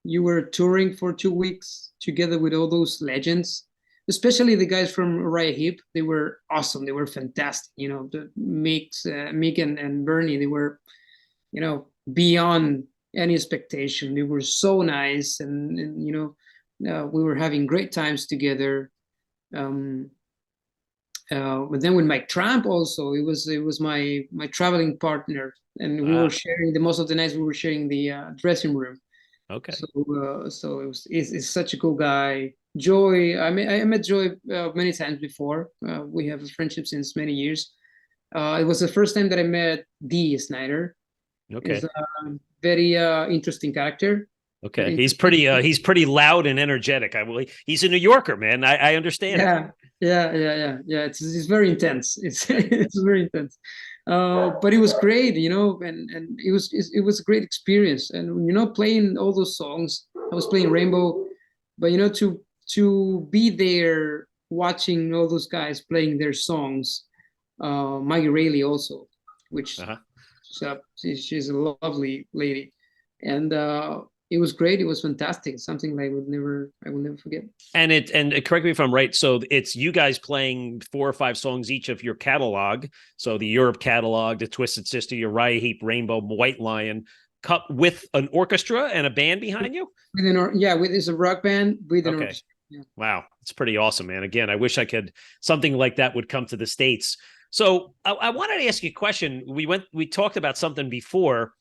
you were touring for 2 weeks together with all those legends, especially the guys from Riot Hip. They were awesome. They were fantastic. The Mick and Bernie, they were, beyond any expectation. They were so nice. And we were having great times together. But then with Mike Tramp also, it was my traveling partner, and we were sharing most of the nights we were sharing the dressing room. Okay. So it's such a cool guy. Joy, I met Joy many times before. We have a friendship since many years. It was the first time that I met Dee Snider. Okay. He's a very interesting character. Okay. He's pretty loud and energetic. I believe he's a New Yorker, man. I understand. Yeah. It's very intense. It's very intense. But it was great, and it was a great experience. And playing all those songs, I was playing Rainbow, but to be there watching all those guys playing their songs, Maggie Rayleigh also, which she's a lovely lady, and it was great. It was fantastic. Something I will never forget. And correct me if I'm right. So it's you guys playing 4 or 5 songs each of your catalog. So the Europe catalog, the Twisted Sister, Uriah Heep, Rainbow, White Lion, with an orchestra and a band behind you. It's a rock band with an orchestra. Yeah. Wow, it's pretty awesome, man. Again, I wish something like that would come to the States. So I wanted to ask you a question. We talked about something before.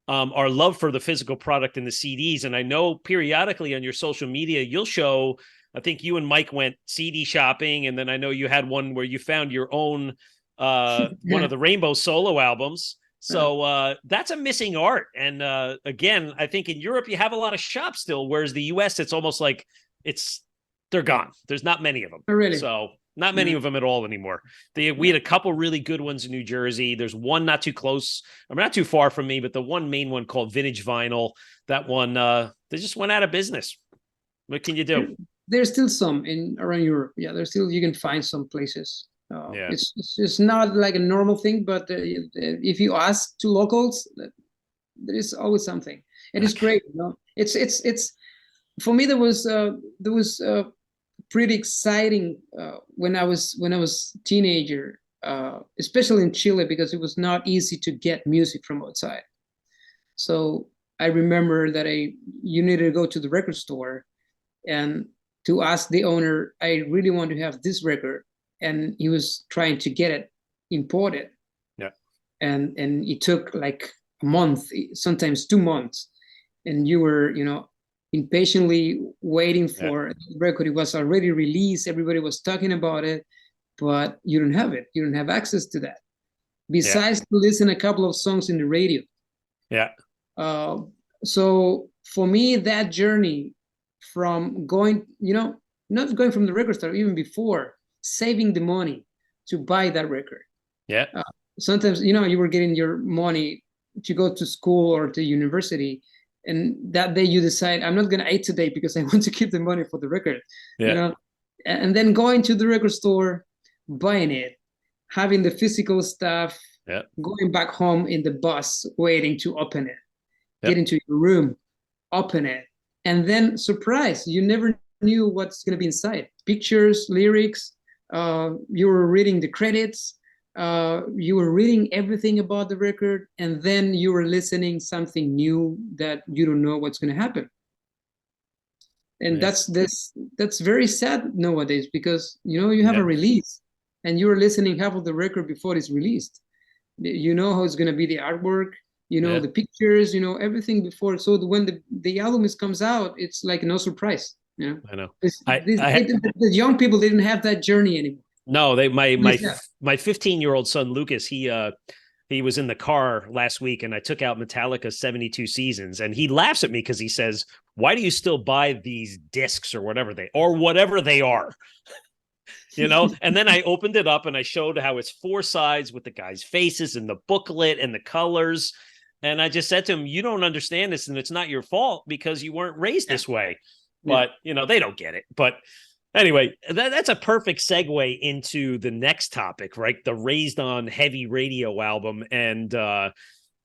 Our love for the physical product and the CDs. And I know periodically on your social media, you'll show, I think you and Mike went CD shopping. And then I know you had one where you found your own, one of the Rainbow solo albums. So that's a missing art. And again, I think in Europe, you have a lot of shops still, whereas the US, it's almost like they're gone. There's not many of them. Oh, really? So not many of them at all anymore. We had a couple really good ones in New Jersey. There's one not too far from me, but the one main one called Vintage Vinyl, that one, they just went out of business. What can you do? There's still some around Europe. Yeah, you can find some places. It's not like a normal thing, but if you ask to locals, there is always something. And it's great. It's for me, there was pretty exciting when I was teenager, especially in Chile, because it was not easy to get music from outside. So I remember that you needed to go to the record store and to ask the owner, I really want to have this record, and he was trying to get it imported. Yeah, and it took like a month, sometimes 2 months, and you were impatiently waiting for the record. It was already released. Everybody was talking about it, but you don't have it. You don't have access to that. Besides to listen a couple of songs in the radio. Yeah. So for me, that journey from going, not going from the record store, even before, saving the money to buy that record. Yeah. Sometimes, you were getting your money to go to school or to university, and that day you decide, I'm not going to eat today because I want to keep the money for the record. Yeah. And then going to the record store, buying it, having the physical stuff, going back home in the bus, waiting to open it, get into your room, open it, and then surprise, you never knew what's going to be inside. Pictures, lyrics, you were reading the credits, you were reading everything about the record, and then you were listening something new that you don't know what's going to happen. And that's very sad nowadays, because you have a release and you're listening half of the record before it's released. You know how it's going to be, the artwork, the pictures, everything before. So when the album comes out, it's like no surprise. I know. The young people didn't have that journey anymore. No, my 15-year-old son Lucas, he was in the car last week, and I took out Metallica's 72 Seasons, and he laughs at me because he says, "Why do you still buy these discs or whatever they are?" And then I opened it up and I showed how it's 4 sides with the guys' faces and the booklet and the colors, and I just said to him, "You don't understand this, and it's not your fault because you weren't raised this way." But they don't get it. But anyway, that's a perfect segue into the next topic, right? The Raised on Heavy Radio album. And I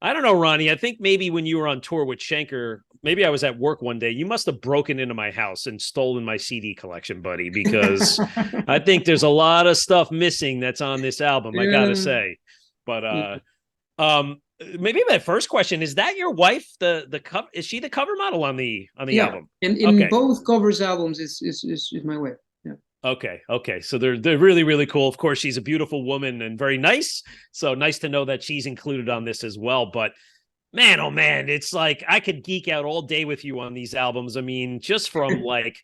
don't know, Ronnie, I think maybe when you were on tour with Schenker, maybe I was at work one day, you must have broken into my house and stolen my CD collection, buddy, because I think there's a lot of stuff missing that's on this album, I gotta say. But maybe my first question, is that your wife? Is she the cover model on the album? In both covers albums is my wife. Yeah. Okay. So they're really, really cool. Of course, she's a beautiful woman and very nice. So nice to know that she's included on this as well. But Man, oh man, it's like I could geek out all day with you on these albums. I mean, just from like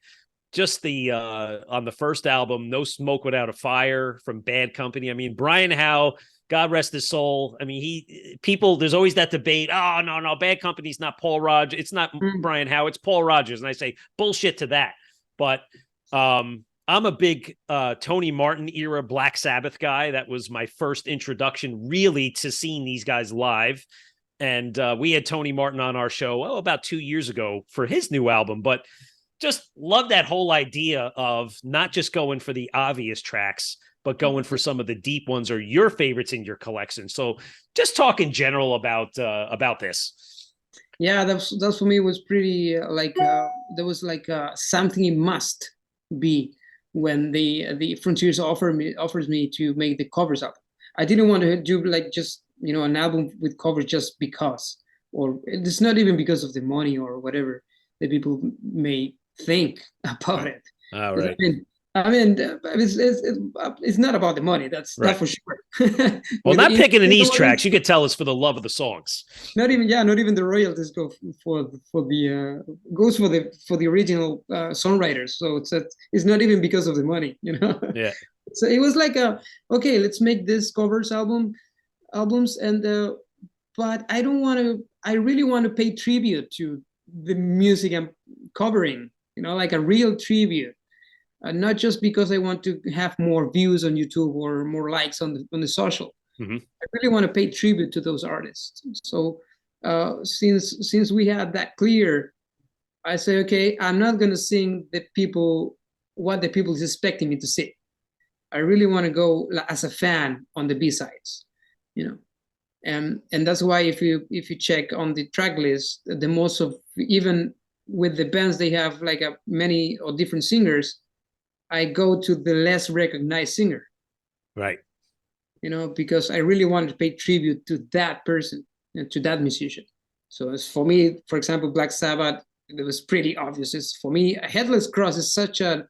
just the on the first album, No Smoke Without a Fire from Bad Company. I mean, Brian Howe, God rest his soul. I mean, there's always that debate. Oh, no, Bad Company's not Paul Rogers. It's not Brian Howe, it's Paul Rogers. And I say bullshit to that. But I'm a big Tony Martin era Black Sabbath guy. That was my first introduction really to seeing these guys live. And we had Tony Martin on our show about 2 years ago for his new album, but just love that whole idea of not just going for the obvious tracks, but going for some of the deep ones or your favorites in your collection. So just talk in general about this. Yeah, that's for me was pretty there was something it must be when the Frontiers offers me to make the covers up. I didn't want to do just an album with covers just because, or it's not even because of the money or whatever that people may think about it. All right. It's not about the money. That's right. That for sure. Well, not picking in these tracks. You could tell it's for the love of the songs. Not even the royalties go for the original songwriters. So it's not even because of the money, Yeah. So it was like okay, let's make this albums and but I really want to pay tribute to the music I'm covering, like a real tribute. Not just because I want to have more views on YouTube or more likes on the social. Mm-hmm. I really want to pay tribute to those artists. So since we had that clear, I say, okay, I'm not going to sing what the people is expecting me to sing. I really want to go as a fan on the B-sides, and that's why if you check on the track list, the most of, even with the bands, they have many or different singers. I go to the less recognized singer. Right. Because I really wanted to pay tribute to that person and to that musician. So as for me, for example, Black Sabbath, it was pretty obvious. It's for me, Headless Cross is such an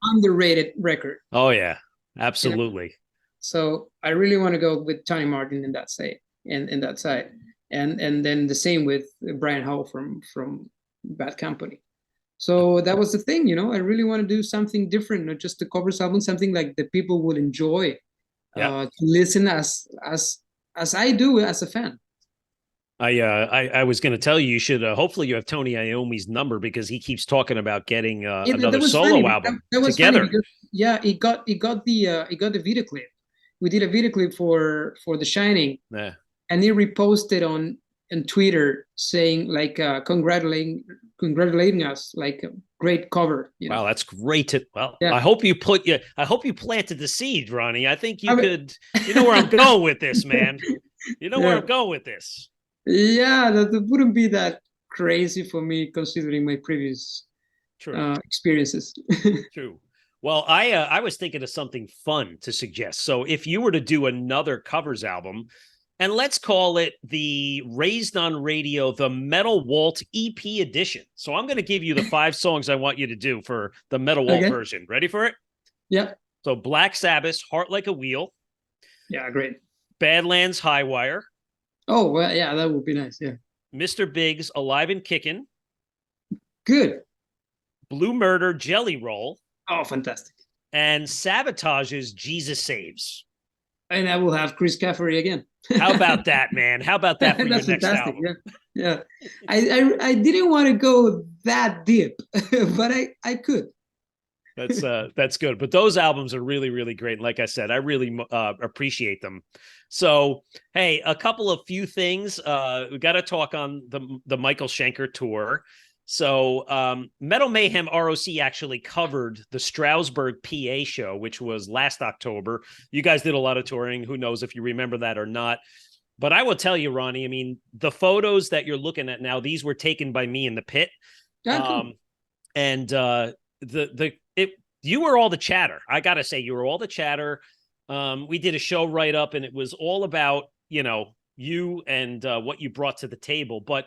underrated record. Oh yeah, absolutely. So I really want to go with Tony Martin in that side, and that side. And then the same with Brian Howe from Bad Company. So that was the thing, I really want to do something different, not just a covers album, something like the people will enjoy to listen as I do as a fan. I was going to tell you should hopefully you have Tony Iommi's number because he keeps talking about getting another solo album that was together. Because, he got the video clip. We did a video clip for The Shining, and he reposted on Twitter saying congratulating us, like a great cover. Wow, that's great. I hope you planted the seed, Ronnie. I think could. You know where I'm going with this, man. You know where I'm going with this. Yeah, that wouldn't be that crazy for me considering my previous experiences. True. Well, I was thinking of something fun to suggest. So if you were to do another covers album, and let's call it the Raised on Radio, the Metal Walt EP edition. So I'm going to give you the 5 songs I want you to do for the Metal Walt version. Ready for it? Yeah. So Black Sabbath, Heart Like a Wheel. Yeah, great. Badlands, High Wire. Oh, well, yeah, that would be nice. Yeah. Mr. Biggs, Alive and Kickin'. Good. Blue Murder, Jelly Roll. Oh, fantastic. And Sabotage's Jesus Saves. And I will have Chris Caffery again. How about that, man? How about that for your next album? Yeah. I didn't want to go that deep, but I could. That's good. But those albums are really, really great. And like I said, I really appreciate them. So, hey, a couple of few things. We got to talk on the Michael Schenker tour. So Metal Mayhem ROC actually covered the Stroudsburg, PA show, which was last October. You guys did a lot of touring. Who knows if you remember that or not. But I will tell you, Ronnie, I mean, the photos that you're looking at now, these were taken by me in the pit. And you were all the chatter. I got to say, you were all the chatter. We did a show write up and it was all about, you and what you brought to the table. But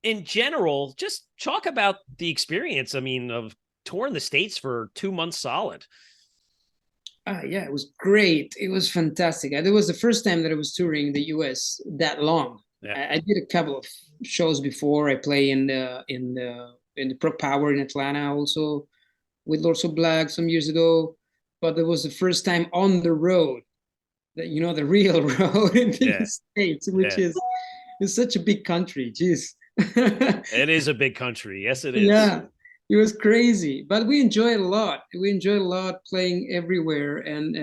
in general, just talk about the experience. I mean, of touring the States for 2 months solid. Yeah, it was great. It was fantastic. It was the first time that I was touring the US that long. Yeah. I did a couple of shows before. I play in the Pro Power in Atlanta also with Lords of Black some years ago, but it was the first time on the road, that the real road in the Yeah. States, which Yeah. is such a big country. Jeez. It is a big country. Yes, it is. Yeah, it was crazy, but we enjoyed a lot. We enjoyed a lot playing everywhere, and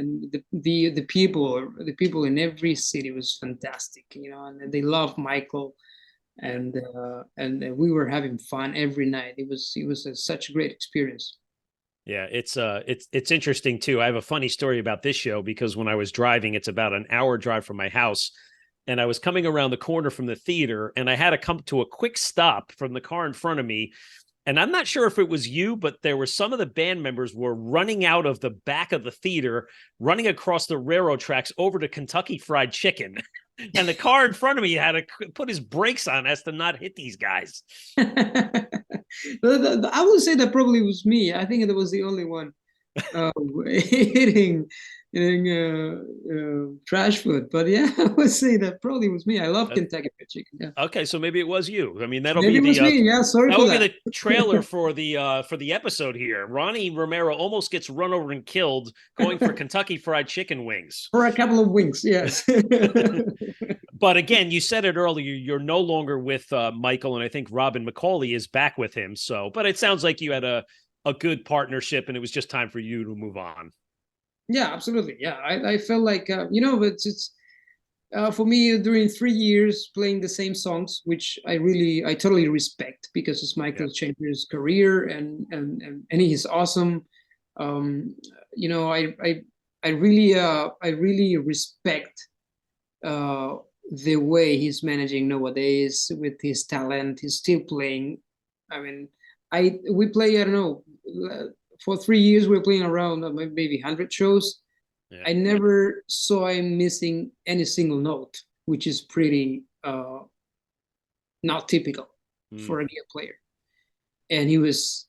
the people in every city was fantastic, and they loved Michael, and we were having fun every night. It was such a great experience. Yeah, it's interesting too. I have a funny story about this show because when I was driving, it's about an hour drive from my house, and I was coming around the corner from the theater, and I had to come to a quick stop from the car in front of me. And I'm not sure if it was you, but there were some of the band members were running out of the back of the theater, running across the railroad tracks over to Kentucky Fried Chicken. And the car in front of me had to put his brakes on as to not hit these guys. I would say that probably was me. I think it was the only one hitting trash food. But yeah, I would say that probably was me. I love Kentucky Fried Chicken. Yeah. Okay, so maybe it was you. I mean, that'll Maybe be it was me. Yeah, sorry that for would that. be the trailer for the episode here. Ronnie Romero almost gets run over and killed going for Kentucky Fried Chicken wings. For a couple of wings, yes. But again, you said it earlier, you're no longer with Michael, and I think Robin McCauley is back with him. So, but it sounds like you had a good partnership, and it was just time for you to move on. Yeah, absolutely. Yeah, I felt like it's for me during 3 years playing the same songs, which I totally respect because it's Michael Schenker's career and he's awesome. I really respect the way he's managing nowadays with his talent. He's still playing. I mean, we play, I don't know, for 3 years we're playing around maybe 100 shows. Yeah. I never saw him missing any single note, which is pretty not typical for a gear player. And he was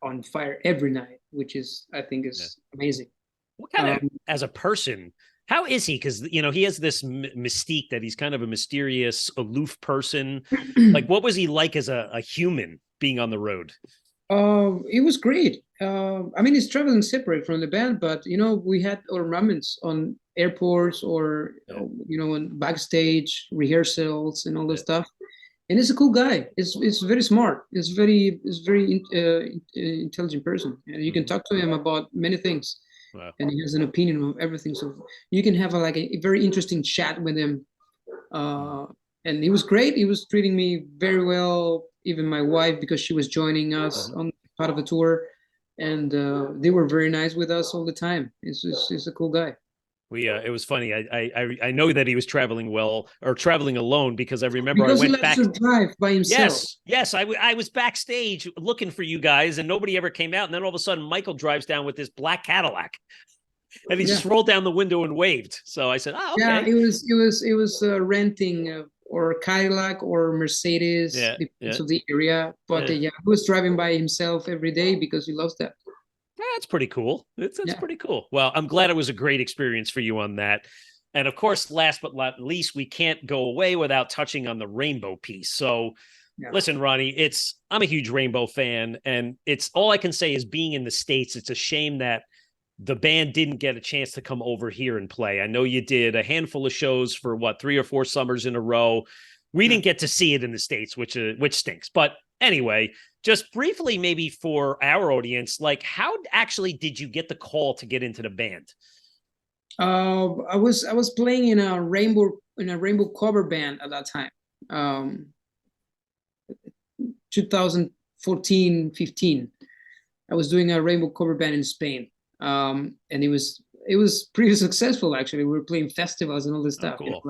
on fire every night, which I think is amazing. What kind of, as a person, how is he? Because, he has this mystique that he's kind of a mysterious, aloof person. Like, what was he like as a human being on the road? It was great. He's traveling separate from the band, but, we had our moments on airports or, on backstage rehearsals and all that stuff. And he's a cool guy. It's very smart. It's very intelligent person. And you can talk to him about many things. Wow. And he has an opinion of everything. So you can have a very interesting chat with him. And he was great. He was treating me very well. Even my wife, because she was joining us on part of the tour. And they were very nice with us all the time. He's a cool guy. It was funny. I know that he was traveling alone because I remember I went back to drive by himself. Yes. I was backstage looking for you guys, and nobody ever came out. And then all of a sudden, Michael drives down with this black Cadillac, and he just rolled down the window and waved. So I said, "Oh, okay." Yeah, it was renting or Cadillac or Mercedes, depends on the area. But he was driving by himself every day because he loves that. That's pretty cool. That's pretty cool. Well, I'm glad it was a great experience for you on that. And of course, last but not least, we can't go away without touching on the Rainbow piece. So listen, Ronnie, I'm a huge Rainbow fan, and it's all I can say is being in the States, it's a shame that the band didn't get a chance to come over here and play. I know you did a handful of shows for 3 or 4 summers in a row. We didn't get to see it in the States, which stinks. But anyway, just briefly, maybe for our audience, like how actually did you get the call to get into the band? I was playing in a rainbow cover band at that time, 2014, 15. I was doing a rainbow cover band in Spain, and it was pretty successful actually. We were playing festivals and all this stuff. Cool.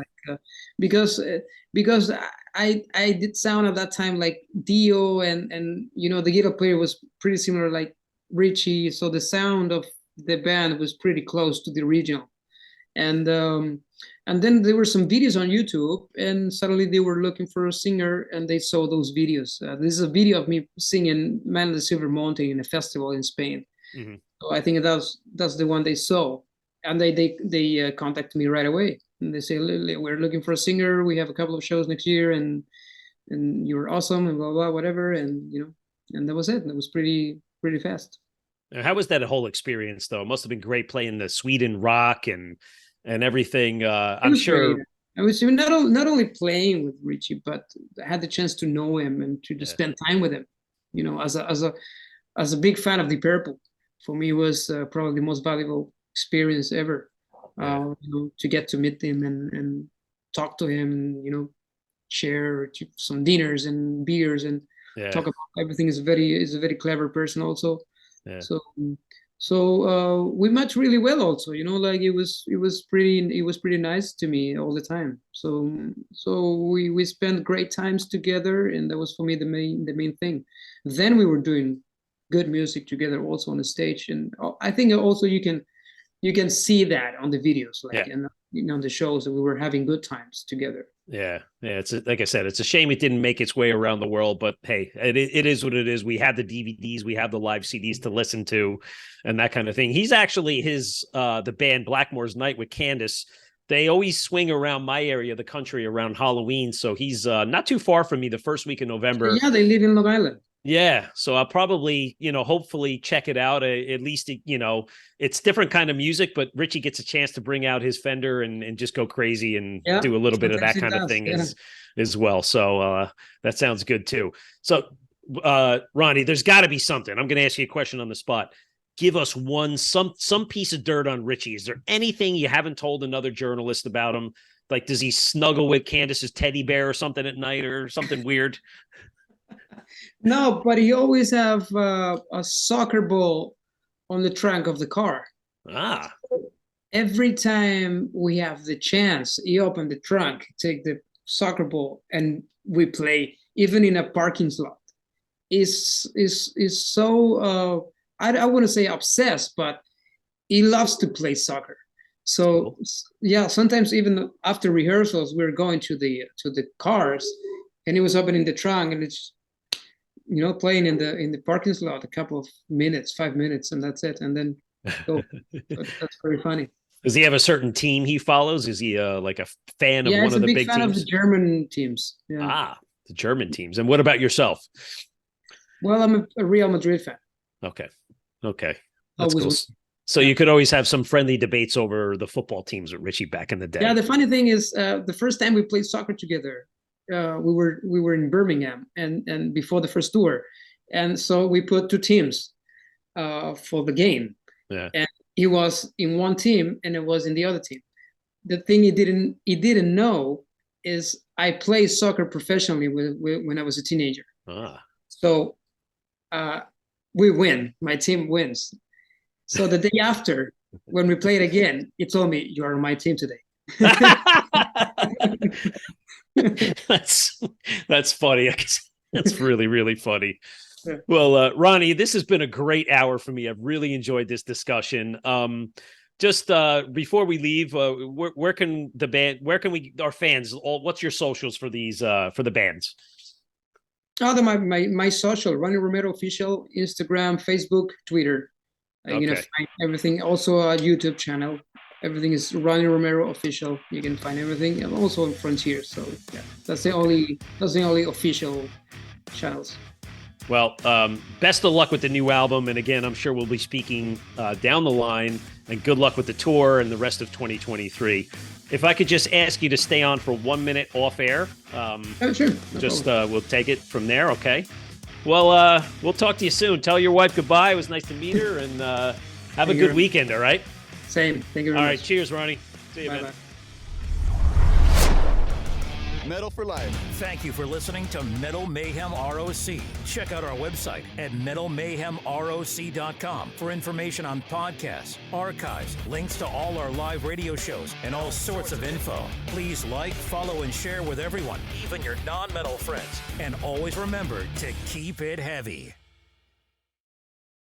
Because I did sound at that time like Dio and the guitar player was pretty similar like Richie, so the sound of the band was pretty close to the original. And then there were some videos on YouTube, and suddenly they were looking for a singer, and they saw those videos. This is a video of me singing "Man of the Silver Mountain" in a festival in Spain. Mm-hmm. So I think that's the one they saw, and they contacted me right away. and they say, we're looking for a singer. We have a couple of shows next year, and you're awesome, and blah blah whatever, and and that was it. And it was pretty fast. How was that whole experience, though? It must have been great playing the Sweden rock and everything. I'm sure. Great. I was not only playing with Richie, but I had the chance to know him and to spend time with him. As a big fan of Deep Purple, for me, it was probably the most valuable experience ever. To get to meet him and talk to him, and share some dinners and beers and talk about everything. Is a very clever person also. Yeah. So we matched really well also, like it was pretty nice to me all the time. So we spent great times together, and that was for me the main thing. Then we were doing good music together also on the stage, and I think also you can see that on the videos, and on the shows, that we were having good times together. Yeah. It's like I said, it's a shame it didn't make its way around the world, but hey, it is what it is. We have the DVDs, we have the live CDs to listen to, and that kind of thing. He's actually the band Blackmore's Night with Candace. They always swing around my area of the country around Halloween, so he's not too far from me the first week in November. Yeah, they live in Long Island. Yeah, so I'll probably, hopefully check it out. At least, it's different kind of music, but Richie gets a chance to bring out his Fender and just go crazy and do a little bit of that kind of thing as well. So that sounds good too. So, Ronnie, there's got to be something. I'm going to ask you a question on the spot. Give us some piece of dirt on Richie. Is there anything you haven't told another journalist about him? Like, does he snuggle with Candace's teddy bear or something at night or something weird? No, but he always have a soccer ball on the trunk of the car. Ah. Every time we have the chance, he open the trunk, take the soccer ball, and we play, even in a parking slot. Is so I wouldn't say obsessed, but he loves to play soccer. So yeah, sometimes even after rehearsals, we're going to the cars, and he was opening the trunk, and it's playing in the parking slot a couple of minutes, 5 minutes, and that's it. And then go. That's very funny. Does he have a certain team he follows? Is he like a fan of one of the big teams? Yeah, he's a big fan of the German teams. Yeah. Ah, the German teams. And what about yourself? Well, I'm a Real Madrid fan. Okay. That's cool. So you could always have some friendly debates over the football teams with Richie back in the day. Yeah, the funny thing is, the first time we played soccer together, we were in Birmingham and before the first tour, and so we put two teams for the game. Yeah. And he was in one team and it was in the other team. The thing he didn't know is I played soccer professionally when I was a teenager. Ah. So we win. My team wins. So the day after, when we played again, he told me, "You are on my team today." That's funny. That's really, really funny. Yeah. Well, Ronnie, this has been a great hour for me. I've really enjoyed this discussion. Just before we leave, where can our fans, what's your socials for these for the bands? Oh, my social, Ronnie Romero official, Instagram, Facebook, Twitter. You're gonna find everything. Also a YouTube channel. Everything is Ronnie Romero official. You can find everything, and also on Frontier. So yeah, that's the only official channels. Well, best of luck with the new album, and again, I'm sure we'll be speaking down the line. And good luck with the tour and the rest of 2023. If I could just ask you to stay on for 1 minute off air, sure. We'll take it from there. Okay. Well, we'll talk to you soon. Tell your wife goodbye. It was nice to meet her, and have a good weekend. All right. Same. Thank you very much. All right. Cheers, Ronnie. See you, man. Bye. Metal for Life. Thank you for listening to Metal Mayhem ROC. Check out our website at metalmayhemroc.com for information on podcasts, archives, links to all our live radio shows, and all sorts of info. Please like, follow, and share with everyone, even your non-metal friends. And always remember to keep it heavy.